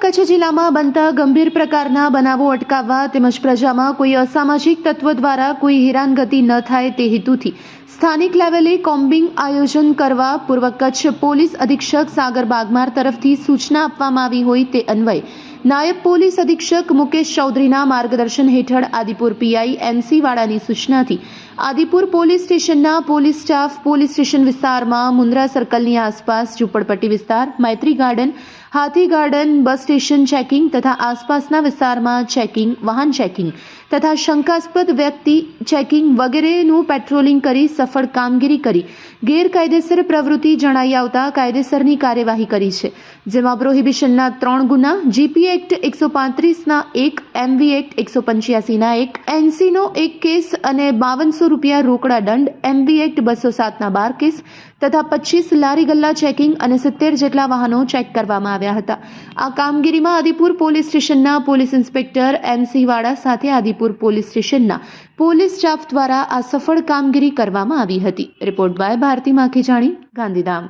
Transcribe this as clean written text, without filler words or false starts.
કચ્છ જિલ્લામાં બનતા ગંભીર પ્રકારના બનાવો અટકાવવા તેમજ પ્રજામાં કોઈ અસામાજિક તત્વ દ્વારા કોઈ હેરાનગતિ ન થાય તે હેતુથી સ્થાનિક લેવલે કોમ્બિંગ આયોજન કરવા પૂર્વ કચ્છ પોલીસ અધિક્ષક સાગર બાગમાર તરફથી સૂચના આપવામાં આવી હોય તે અન્વયે નાયબ પોલીસ અધિક્ષક મુકેશ ચૌધરીના માર્ગદર્શન હેઠળ આદિપુર પીઆઈ એમસી વાળાની સૂચનાથી આદિપુર પોલીસ સ્ટેશનના પોલીસ સ્ટાફ પોલીસ સ્ટેશન વિસ્તારમાં મુન્દ્રા સર્કલની આસપાસ ઝૂંપડપટ્ટી વિસ્તાર Maitri garden Hathi garden bus station checking તથા આસપાસના વિસ્તારમાં ચેકિંગ વાહન ચેકિંગ તથા શંકાસ્પદ વ્યક્તિ ચેકિંગ વગેરેનું પેટ્રોલિંગ કરી સફળ કામગીરી કરી ગેરકાયદેસર પ્રવૃત્તિ જણાઈ આવતા કાયદેસરની કાર્યવાહી કરી છે, જેમાં પ્રોહિબિશનના 3 ગુના, જીપી એક્ટ 135ના 1, એમવી એક્ટ 185ના 1, એનસીનો 1 કેસ અને 5200 રૂપિયા રોકડા દંડ, એમવી એક્ટ 207ના 12 કેસ તથા 25 લારી ગલ્લા ચેકિંગ અને 70 જેટલા વાહનો ચેક કરવામાં આવ્યા હતા. આ કામગીરીમાં આદિપુર પોલીસ સ્ટેશનના પોલીસ ઇન્સ્પેક્ટર એમસી વાળા સાથે આદિપુર પોલીસ સ્ટેશનના પોલીસ સ્ટાફ દ્વારા આ સફળ કામગીરી કરવામાં આવી હતી. Report by Bharati Makhijani, Gandhidham.